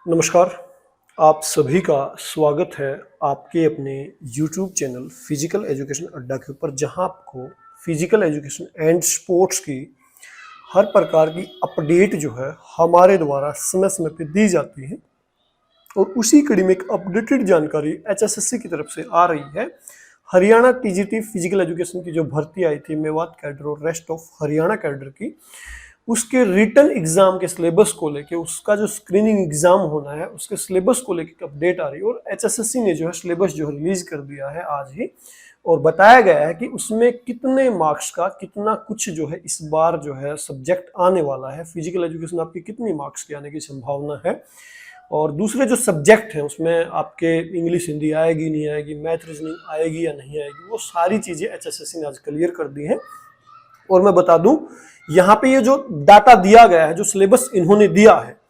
नमस्कार। आप सभी का स्वागत है आपके अपने YouTube चैनल फिजिकल एजुकेशन अड्डा के ऊपर, जहां आपको फिजिकल एजुकेशन एंड स्पोर्ट्स की हर प्रकार की अपडेट जो है हमारे द्वारा समय समय पे दी जाती है। और उसी कड़ी में एक अपडेटेड जानकारी HSSC की तरफ से आ रही है। हरियाणा TGT फिजिकल एजुकेशन की जो भर्ती आई थी मेवात कैडर और रेस्ट ऑफ हरियाणा कैडर की, उसके रिटन एग्जाम के सिलेबस को लेके, उसका जो स्क्रीनिंग एग्जाम होना है उसके सिलेबस को लेके अपडेट आ रही है। और HSSC ने जो है सिलेबस जो रिलीज कर दिया है आज ही, और बताया गया है कि उसमें कितने मार्क्स का कितना कुछ जो है इस बार जो है सब्जेक्ट आने वाला है। फिजिकल एजुकेशन आपकी कितनी मार्क्स के आने की संभावना है, और दूसरे जो सब्जेक्ट हैं उसमें आपके इंग्लिश हिंदी आएगी नहीं आएगी, मैथ रीजनिंग आएगी या नहीं आएगी, वो सारी चीजें HSSC ने आज क्लियर कर दी है। और मैं बता दूं, यहाँ पे ये जो डाटा दिया गया है, जो सिलेबस इन्होंने दिया है,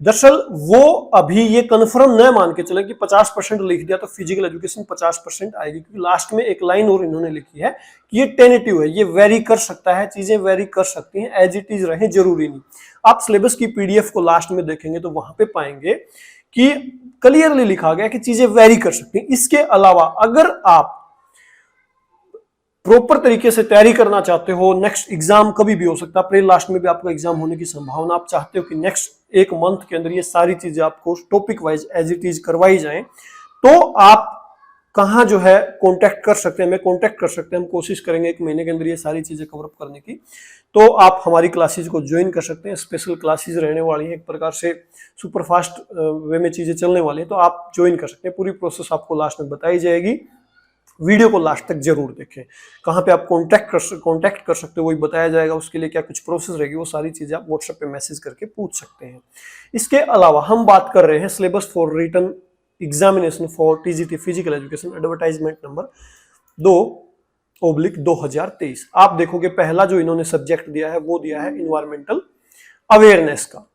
दरअसल वो अभी ये कंफर्म न मान के चले कि 50% लिख दिया तो फिजिकल एजुकेशन 50% आएगी, क्योंकि लास्ट में एक लाइन और इन्होंने लिखी है कि ये टेनेटिव है, ये वेरी कर सकता है, चीजें वेरी कर सकती हैं, एज इट इज रहे, जरूरी नहीं। आप सिलेबस की PDF को लास्ट में देखेंगे तो वहां पे पाएंगे कि क्लियरली लिखा गया कि चीजें वेरी कर सकती हैं। इसके अलावा अगर आप प्रॉपर तरीके से तैयारी करना चाहते हो, नेक्स्ट एग्जाम कभी भी हो सकता है, अप्रैल लास्ट में भी आपका एग्जाम होने की संभावना, आप चाहते हो कि नेक्स्ट एक मंथ के अंदर ये सारी चीजें आपको topic wise as it is करवाई जाएं, तो आप कहां जो है कांटेक्ट कर सकते हैं, हमें कांटेक्ट कर सकते हैं। हम कोशिश करेंगे एक महीने के अंदर ये सारी चीजें कवर अप करने की। तो आप हमारी क्लासेज को ज्वाइन कर सकते हैं, स्पेशल क्लासेज रहने वाली है, एक प्रकार से सुपरफास्ट वे में चीजें चलने वाली है, तो आप ज्वाइन कर सकते हैं। पूरी प्रोसेस आपको लास्ट में बताई जाएगी, वीडियो को लास्ट तक जरूर देखें। कहाँ पे आप कांटेक्ट कर सकते हो वही बताया जाएगा, उसके लिए क्या कुछ प्रोसेस रहेगी वो सारी चीजें आप व्हाट्सएप पे मैसेज करके पूछ सकते हैं। इसके अलावा हम बात कर रहे हैं syllabus for written examination for TGT physical education, advertisement number 2/2023। आप देखोगे पहला जो इन्होंने सब्जेक्ट दिया है वो दिया है इन्वायरमेंटल अवेयरनेस का।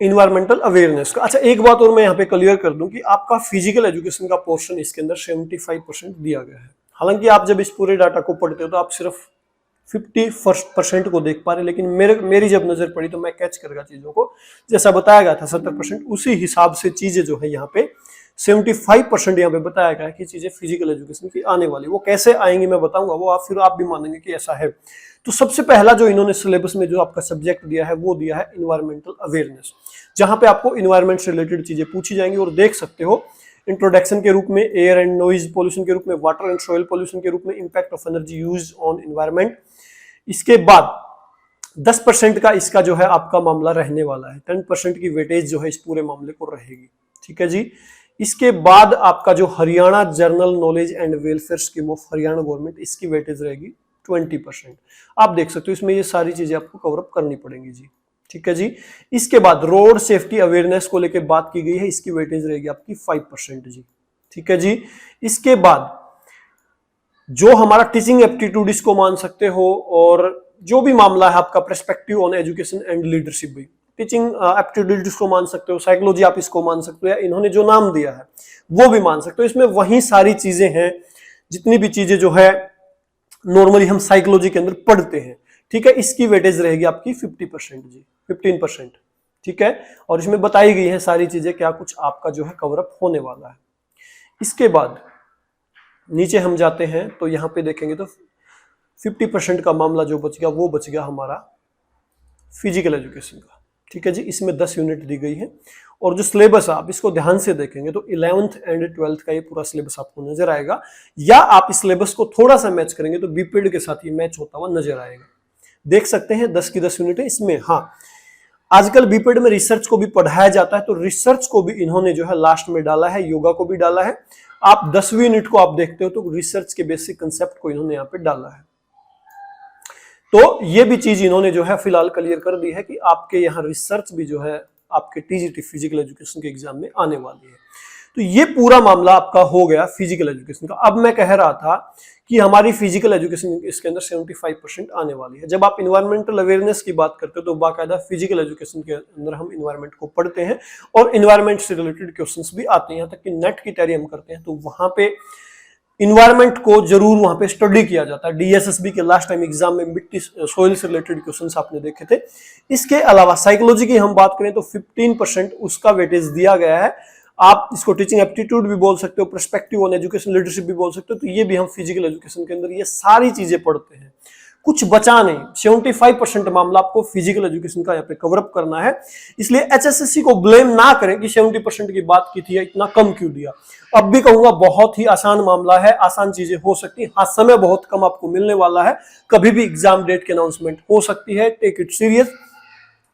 इन्वायरमेंटल अवेयरनेस का। अच्छा, एक बात और मैं यहाँ पे क्लियर कर दूं कि आपका फिजिकल एजुकेशन का पोर्शन इसके अंदर 75% दिया गया है। हालांकि आप जब इस पूरे डाटा को पढ़ते हो तो आप सिर्फ 50% को देख पा रहे, लेकिन मेरी जब नजर पड़ी तो मैं कैच कर गया चीजों को। जैसा बताया गया था 70%, उसी हिसाब से चीजें जो है यहाँ पे 75% यहाँ पे बताया गया है कि चीजें फिजिकल एजुकेशन की आने वाली। वो कैसे आएंगी मैं बताऊंगा, वो फिर आप भी मानेंगे कि ऐसा है। तो सबसे पहला जो इन्होंने सिलेबस में जो आपका सब्जेक्ट दिया है वो दिया है इन्वायरमेंटल अवेयरनेस, जहां पे आपको इन्वायरमेंट से रिलेटेड चीजें पूछी जाएंगी। और देख सकते हो इंट्रोडक्शन के रूप में एयर एंड नॉइज पोल्यूशन के रूप में, वाटर एंड सॉइल पोल्यूशन के रूप में, impact of energy use on environment. इसके बाद 10% का इसका जो है आपका मामला रहने वाला है, 10% की वेटेज जो है इस पूरे मामले को रहेगी। ठीक है जी। इसके बाद आपका जो Haryana general knowledge and welfare scheme of Haryana government, इसकी वेटेज रहेगी 20%। आप देख सकते हो इसमें ये सारी चीजें आपको कवर अप करनी पड़ेंगी जी। ठीक है जी। इसके बाद रोड सेफ्टी अवेयरनेस को लेकर बात की गई है, इसकी वेटेज रहेगी आपकी 5% जी। ठीक है जी। इसके बाद जो हमारा टीचिंग एप्टीट्यूड इसको मान सकते हो, और जो भी मामला है आपका perspective on education and leadership भी, टीचिंग एप्टीट्यूड इसको मान सकते हो, साइकोलॉजी आप इसको मान सकते हो, या इन्होंने जो नाम दिया है वो भी मान सकते हो। इसमें वही सारी चीजें हैं जितनी भी चीजें जो है नॉर्मली हम साइकोलॉजी के अंदर पढ़ते हैं। ठीक है। इसकी वेटेज रहेगी आपकी 50% जी, 15%। ठीक है। और इसमें बताई गई है सारी चीजें क्या कुछ आपका जो है कवर अप होने वाला है। इसके बाद नीचे हम जाते हैं तो यहां पे देखेंगे तो 50% का मामला जो बच गया वो बच गया हमारा फिजिकल एजुकेशन का। ठीक है जी। इसमें 10 यूनिट दी गई है, और जो सिलेबस है आप इसको ध्यान से देखेंगे तो 11th एंड 12th का ये पूरा सिलेबस आपको नजर आएगा, या आप इस सिलेबस को थोड़ा सा मैच करेंगे तो बीपीएड के साथ ये मैच होता हुआ नजर आएगा। देख सकते हैं 10 की 10 यूनिट है इसमें। हाँ, आजकल बीपीएड में रिसर्च को भी पढ़ाया जाता है, तो रिसर्च को भी इन्होंने जो है लास्ट में डाला है, योगा को भी डाला है। आप 10वीं यूनिट को आप देखते हो तो रिसर्च के बेसिक कंसेप्ट को इन्होंने यहाँ पे डाला है। तो ये भी चीज इन्होंने जो है फिलहाल क्लियर कर दी है कि आपके यहाँ रिसर्च भी जो है आपके TGT फिजिकल एजुकेशन के एग्जाम में आने वाली है। तो ये पूरा मामला आपका हो गया फिजिकल एजुकेशन का। अब मैं कह रहा था कि हमारी फिजिकल एजुकेशन इसके अंदर 75% आने वाली है। जब आप इन्वायरमेंटल अवेयरनेस की बात करते हो तो बाकायदा फिजिकल एजुकेशन के अंदर हम इन्वायरमेंट को पढ़ते हैं, और इन्वायरमेंट से रिलेटेड क्वेश्चंस भी आते हैं। यहाँ तक कि नेट की तैयारी हम करते हैं तो वहां पे इन्वायरमेंट को जरूर वहां पे स्टडी किया जाता है। डीएसएसबी के लास्ट टाइम एग्जाम में मिट्टी सोइल से रिलेटेड क्वेश्चंस आपने देखे थे। इसके अलावा साइकोलॉजी की हम बात करें तो 15% उसका वेटेज दिया गया है। आप इसको टीचिंग एप्टीट्यूड भी बोल सकते हो, पर्सपेक्टिव ऑन एजुकेशन लीडरशिप भी बोल सकते हो। तो ये भी हम फिजिकल एजुकेशन के अंदर ये सारी चीजें पढ़ते हैं, कुछ बचा नहीं। 75% मामला आपको फिजिकल एजुकेशन का यहाँ पे कवर अप करना है। इसलिए एचएसएससी को ब्लेम ना करें कि 70% की बात की थी, इतना कम क्यों दिया। अब भी कहूंगा बहुत ही आसान मामला है, आसान चीजें हो सकती है। हाँ, समय बहुत कम आपको मिलने वाला है, कभी भी एग्जाम डेट की अनाउंसमेंट हो सकती है, टेक इट सीरियस।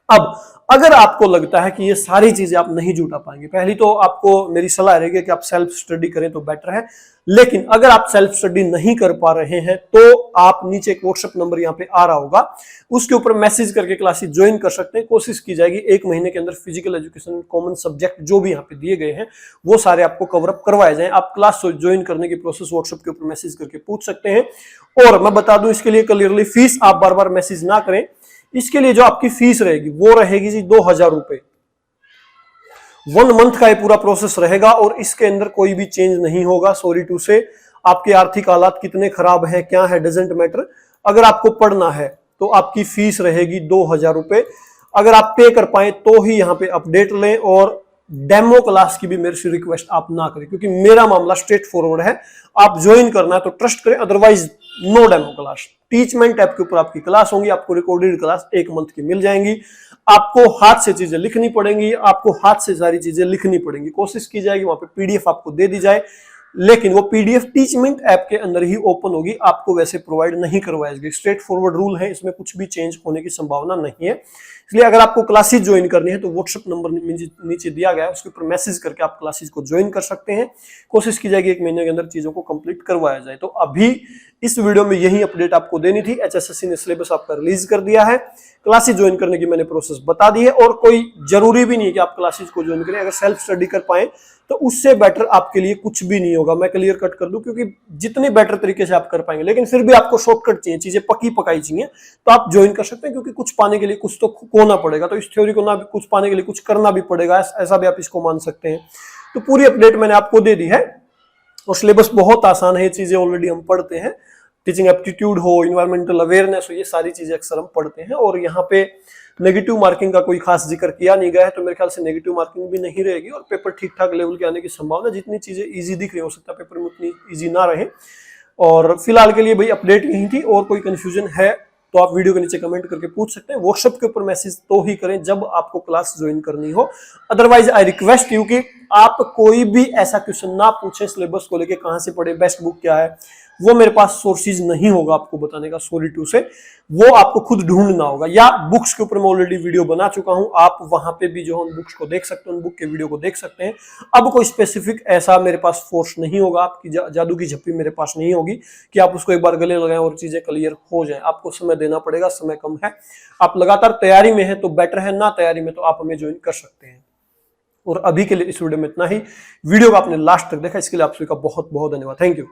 अब अगर आपको लगता है कि ये सारी चीजें आप नहीं जुटा पाएंगे, पहली तो आपको मेरी सलाह रहेगी कि आप सेल्फ स्टडी करें तो बेटर है। लेकिन अगर आप सेल्फ स्टडी नहीं कर पा रहे हैं तो आप नीचे एक व्हाट्सएप नंबर यहाँ पे आ रहा होगा, उसके ऊपर मैसेज करके क्लासेस ज्वाइन कर सकते हैं। कोशिश की जाएगी 1 महीने के अंदर फिजिकल एजुकेशन कॉमन सब्जेक्ट जो भी यहाँ पे दिए गए हैं वो सारे आपको कवर अप करवाए जाए। आप क्लास ज्वाइन करने की प्रोसेस व्हाट्सएप के ऊपर मैसेज करके पूछ सकते हैं। और मैं बता दूं इसके लिए क्लियरली, फीस आप बार बार मैसेज ना करें। इसके लिए जो आपकी फीस रहेगी वो रहेगी जी 2000 रुपए। 1 मंथ का ये पूरा प्रोसेस रहेगा और इसके अंदर कोई भी चेंज नहीं होगा। सॉरी टू से, आपके आर्थिक हालात कितने खराब है क्या है डजेंट मैटर। अगर आपको पढ़ना है तो आपकी फीस रहेगी 2000 रुपए। अगर आप पे कर पाए तो ही यहाँ पे अपडेट लें। और डेमो क्लास की भी मेरे से रिक्वेस्ट आप ना करें, क्योंकि मेरा मामला स्ट्रेट फॉरवर्ड है। आप ज्वाइन करना है तो ट्रस्ट करें, otherwise no demo class. Teachment app के ऊपर आपकी क्लास होंगी, आपको रिकॉर्डेड क्लास 1 मंथ की मिल जाएंगी। आपको हाथ से चीजें लिखनी पड़ेंगी, आपको हाथ से सारी चीजें लिखनी पड़ेंगी। कोशिश की जाएगी वहां पे पीडीएफ आपको दे दी जाए, लेकिन वो पीडीएफ टीचमेंट ऐप के अंदर ही ओपन होगी, आपको वैसे प्रोवाइड नहीं करवाई जाएगी। स्ट्रेट फॉरवर्ड रूल है, इसमें कुछ भी चेंज होने की संभावना नहीं है। इसलिए अगर आपको क्लासेस ज्वाइन करनी है तो व्हाट्सएप नंबर नीचे दिया गया है, उसके ऊपर मैसेज करके आप क्लासेस को ज्वाइन कर सकते हैं। कोशिश की जाएगी 1 महीने के अंदर चीजों को कंप्लीट करवाया जाए। तो अभी इस वीडियो में यही अपडेट आपको देनी थी। एचएसएससी ने सिलेबस आपका रिलीज कर दिया है, क्लासेस ज्वाइन करने की मैंने प्रोसेस बता दी है। और कोई जरूरी भी नहीं है कि आप क्लासेस को ज्वाइन करें, अगर सेल्फ स्टडी कर पाए तो उससे बेटर आपके लिए कुछ भी नहीं होगा। मैं क्लियर कट कर दूं, क्योंकि जितने बेटर तरीके से आप कर पाएंगे, लेकिन फिर भी आपको शॉर्टकट चाहिए, चीजें पकी पकाई चाहिए, तो आप ज्वाइन कर सकते हैं। क्योंकि कुछ पाने के लिए कुछ तो खोना पड़ेगा, तो इस थ्योरी को ना कुछ पाने के लिए कुछ करना भी पड़ेगा, ऐसा भी आप इसको मान सकते हैं। तो पूरी अपडेट मैंने आपको दे दी है और सिलेबस बहुत आसान है, ये चीजें ऑलरेडी हम पढ़ते हैं। टीचिंग एप्टीट्यूड हो, इन्वायरमेंटल अवेयरनेस हो, ये सारी चीजें अक्सर हम पढ़ते हैं। और यहाँ पे नेगेटिव मार्किंग का कोई खास जिक्र किया नहीं गया है, तो मेरे ख्याल से नेगेटिव मार्किंग भी नहीं रहेगी और पेपर ठीक ठाक लेवल के आने की संभावना। जितनी चीजें इजी दिख रही हो सकता है पेपर में उतनी इजी ना रहे। और फिलहाल के लिए भाई अपडेट यही थी, और कोई कंफ्यूजन है तो आप वीडियो के नीचे कमेंट करके पूछ सकते हैं। व्हाट्सएप के ऊपर मैसेज तो ही करें जब आपको क्लास ज्वाइन करनी हो, अदरवाइज आई रिक्वेस्ट यू कि आप कोई भी ऐसा क्वेश्चन ना पूछें सिलेबस को लेके, कहां से पढ़े, बेस्ट बुक क्या है, वो मेरे पास सोर्सेज नहीं होगा आपको बताने का। सॉरी टू से, वो आपको खुद ढूंढना होगा। या बुक्स के ऊपर मैं ऑलरेडी वीडियो बना चुका हूं, आप वहां पे भी जो उन बुक्स को देख सकते हैं, उन बुक के वीडियो को देख सकते हैं। अब कोई स्पेसिफिक ऐसा मेरे पास फोर्स नहीं होगा, आपकी जादू की झप्पी मेरे पास नहीं होगी कि आप उसको एक बार गले लगाएं और चीजें क्लियर हो जाए। आपको समय देना पड़ेगा, समय कम है। आप लगातार तैयारी में है तो बेटर है, ना तैयारी में तो आप हमें ज्वाइन कर सकते हैं। और अभी के लिए इस वीडियो में इतना ही। वीडियो को आपने लास्ट तक देखा, इसके लिए आप सभी का बहुत बहुत धन्यवाद। Thank you.